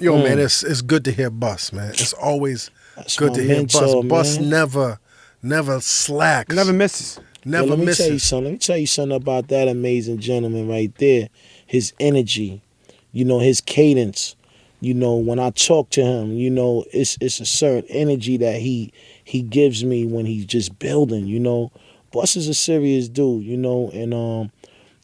Yo, man, it's good to hear Bus, man. It's always That's good my to hear mentor, Bus. Bus man. never slacks. Never misses. Never Let me misses. tell you something. Let me tell you something about that amazing gentleman right there. His energy, his cadence. When I talk to him, it's a certain energy that he gives me when he's just building. Bus is a serious dude. And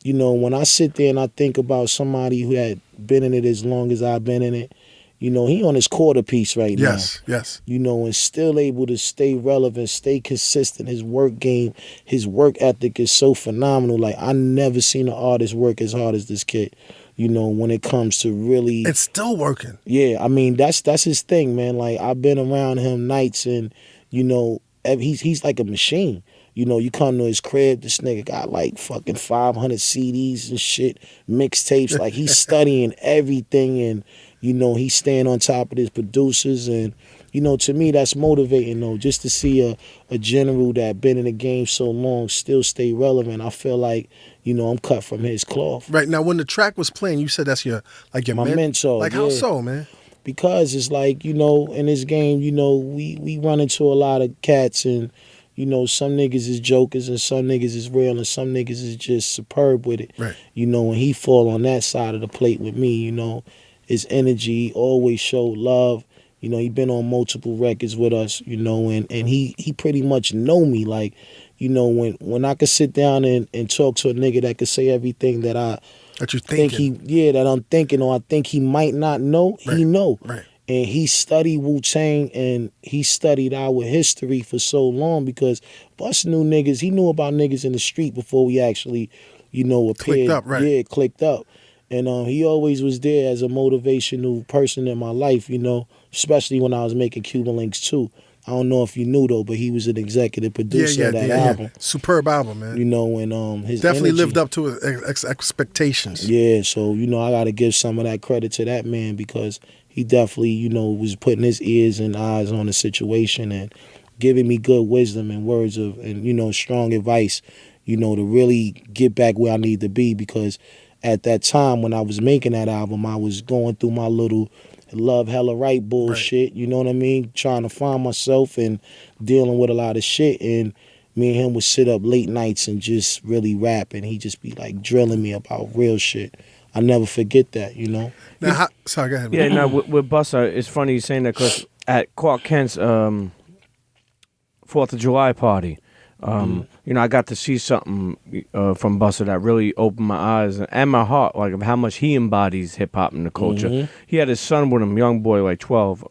when I sit there and I think about somebody who had been in it as long as I've been in it, he on his quarter piece right now. Yes. And still able to stay relevant, stay consistent. His work game, his work ethic is so phenomenal. Like, I never seen an artist work as hard as this kid. When it comes to really, It's still working. yeah. I mean, that's his thing, man. Like, I've been around him nights, and he's like a machine. You come to his crib, this nigga got like fucking 500 CDs and shit, mixtapes. Like, he's studying everything, and he's staying on top of his producers. And to me, that's motivating though, just to see a general that been in the game so long still stay relevant. I feel like I'm cut from his cloth. Right now, when the track was playing, you said that's your My mentor. Like, yeah. how so, man? Because it's like, in this game, we run into a lot of cats, and some niggas is jokers and some niggas is real and some niggas is just superb with it. Right. When he fall on that side of the plate with me, his energy always showed love. He been on multiple records with us, and he pretty much know me. Like, when I could sit down and talk to a nigga that could say everything that That you think that I'm thinking, or I think he might not know, Right. he know. Right. And he studied Wu-Tang, and he studied our history for so long, because Bus knew niggas. He knew about niggas in the street before we actually, appeared. Clicked up, right. Yeah, clicked up. And he always was there as a motivational person in my life, especially when I was making Cuban Links 2. I don't know if you knew though, but he was an executive producer of that album. Superb album, man. And his Definitely energy, lived up to his expectations. Yeah, so I got to give some of that credit to that man, because he definitely was putting his ears and eyes on the situation and giving me good wisdom and words of and strong advice, to really get back where I need to be. Because at that time when I was making that album, I was going through my little love hella right bullshit. Right. You know what I mean? Trying to find myself and dealing with a lot of shit. And me and him would sit up late nights and just really rap, and he just be like drilling me about real shit. I never forget that, Now, sorry, go ahead. Yeah, Man. no, with Busta, it's funny you saying that, because at Clark Kent's 4th of July party, I got to see something from Busta that really opened my eyes and my heart, like, of how much he embodies hip hop in the culture. Mm-hmm. He had his son with him, young boy, like 12,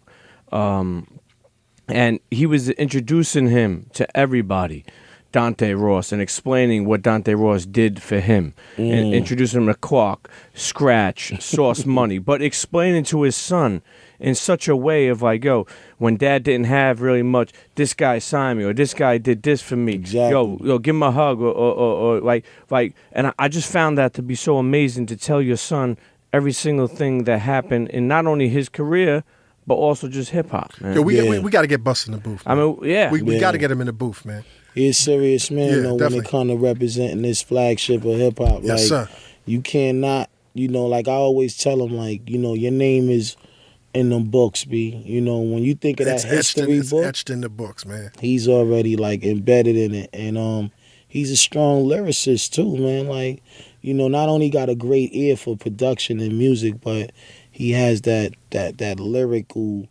and he was introducing him to everybody, Dante Ross, and explaining what Dante Ross did for him, and introducing him to Clark, Scratch, Sauce Money, but explaining to his son in such a way of like, yo, when dad didn't have really much, this guy signed me, or this guy did this for me. Exactly. Yo, give him a hug, or like, and I just found that to be so amazing, to tell your son every single thing that happened in not only his career, but also just hip hop. Yo, we got to get Busta in the booth. Man. I mean, yeah, we got to get him in the booth, man. He's a serious man, though, definitely. when it comes to representing this flagship of hip hop. Yes, sir. You cannot, like I always tell him, like, your name is in them books, B. When you think of that history book, it's etched in the books, man. He's already like embedded in it, and he's a strong lyricist too, man. Like, not only got a great ear for production and music, but he has that lyrical,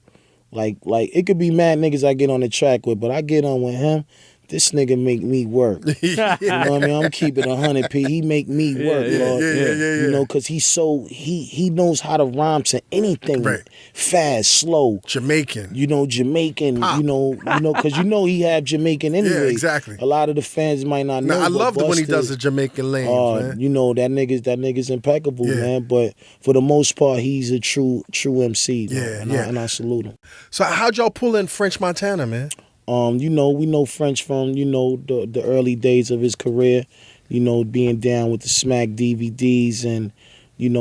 like it could be mad niggas I get on the track with, but I get on with him. This nigga make me work. You know what I mean? I'm keeping 100 P. He make me work, Lord. Yeah. Because he's so he knows how to rhyme to anything. Right. Fast, slow. Jamaican. Jamaican. Pop. Because he have Jamaican anyway. Yeah, exactly. A lot of the fans might not know. I love when he does the the Jamaican lanes, man. that nigga's impeccable, man. But for the most part, he's a true MC. And I salute him. So how'd y'all pull in French Montana, man? We know French from, the early days of his career, being down with the Smack DVDs and,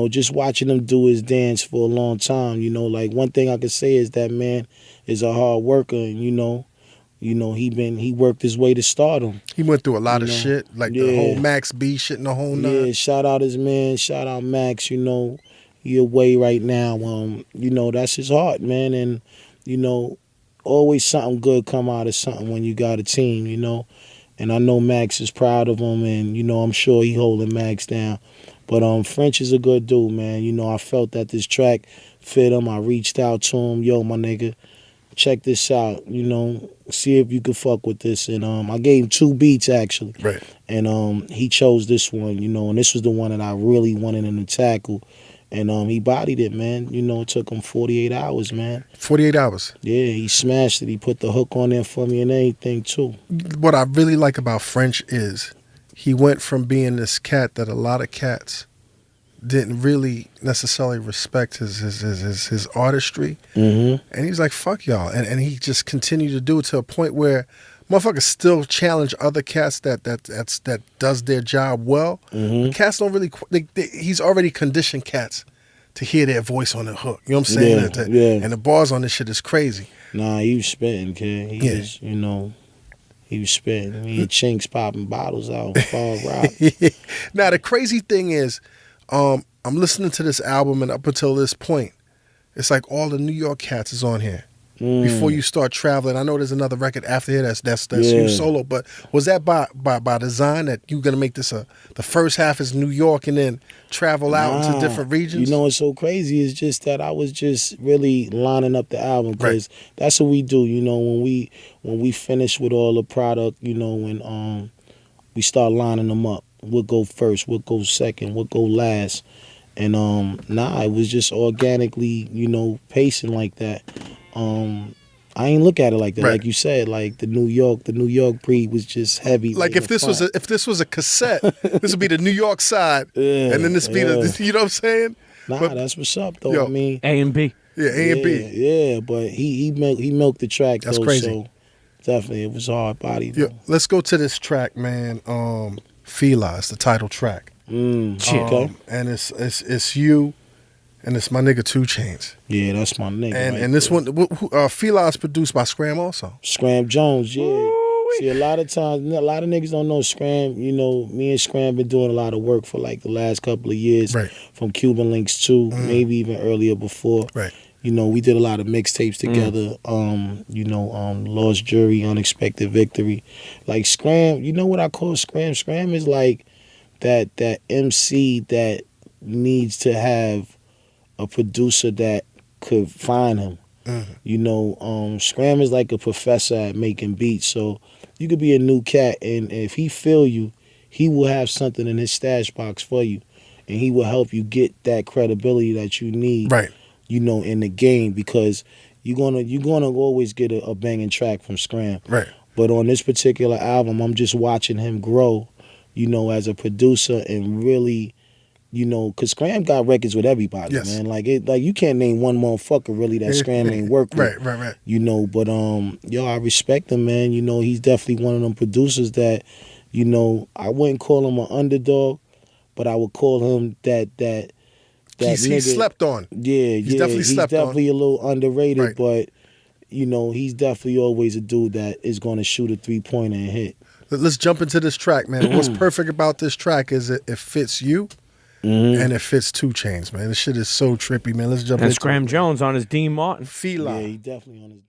just watching him do his dance for a long time. Like, one thing I could say is that man is a hard worker, and, he worked his way to stardom. He went through a lot of shit, like the whole Max B shit and the whole nine. Yeah, shout out his man, shout out Max, he away right now. You know, that's his heart, man. And, you know, always something good come out of something when you got a team, you know. And I know Max is proud of him, and, you know, I'm sure he holding Max down. But French is a good dude, man. You know, I felt that this track fit him. I reached out to him. Yo, my nigga, check this out. You know, see if you could fuck with this. And I gave him 2 beats, actually. Right. And he chose this one, you know, and this was the one that I really wanted him to tackle. And he bodied it, man. You know, it took him 48 hours, man. 48 hours. Yeah, he smashed it. He put the hook on there for me and everything, too. What I really like about French is he went from being this cat that a lot of cats didn't really necessarily respect his artistry. Mm-hmm. And he's like, fuck y'all. And he just continued to do it to a point where motherfuckers still challenge other cats that does their job well. Mm-hmm. Cats don't really, he's already conditioned cats to hear their voice on the hook. You know what I'm saying? Yeah. And the bars on this shit is crazy. Nah, he was spitting, kid. He was, you know, he was spitting. He had chinks popping bottles out on Fall Rock. Now, the crazy thing is, I'm listening to this album, and up until this point, it's like all the New York cats is on here. Before you start traveling, I know there's another record after here that's you solo, but was that by design that you're gonna make this the first half is New York and then travel out into different regions? You know what's so crazy is just that I was just really lining up the album because that's what we do. You know, when we finish with all the product, you know, when we start lining them up, we'll go first, we'll go second, we'll go last, and it was just organically, you know, pacing like that. I ain't look at it like that. Right. Like you said, like the New York breed was just heavy. Like if this was a cassette, this would be the New York side, and then this be the, you know what I'm saying? Nah, that's what's up though. Yo, I mean, A and B. Yeah, A and B. Yeah, but he milked the track. That's though, crazy. So definitely, it was hard body. Yo, let's go to this track, man. Fila is the title track. Okay. And it's you. And it's my nigga 2 Chainz. Yeah, that's my nigga. And this one, Fila is produced by Scram also. Scram Jones, yeah. Ooh-wee. See, a lot of times, a lot of niggas don't know Scram. You know, me and Scram been doing a lot of work for like the last couple of years. Right. From Cuban Links 2, maybe even earlier before. Right. You know, we did a lot of mixtapes together. You know, Lost Jury, Unexpected Victory. Like Scram, you know what I call Scram? Scram is like that MC that needs to have a producer that could find him. You know, Scram is like a professor at making beats. So you could be a new cat, and if he feel you, he will have something in his stash box for you, and he will help you get that credibility that you need. Right. You know, in the game, because you're gonna always get a banging track from Scram. Right. But on this particular album, I'm just watching him grow, you know, as a producer and really. You know, cause Scram got records with everybody, man. Like you can't name one motherfucker really that Scram ain't worked with. Right. You know, but yo, I respect him, man. You know, he's definitely one of them producers you know, I wouldn't call him an underdog, but I would call him that He's slept on. Yeah, he's definitely a little underrated, but you know, he's definitely always a dude that is gonna shoot a 3-pointer and hit. Let's jump into this track, man. What's perfect about this track is it fits you. And it fits 2 Chainz, man. This shit is so trippy, man. Let's jump into it. And Scram Jones on his Dean Martin. Fila. Yeah, he definitely on his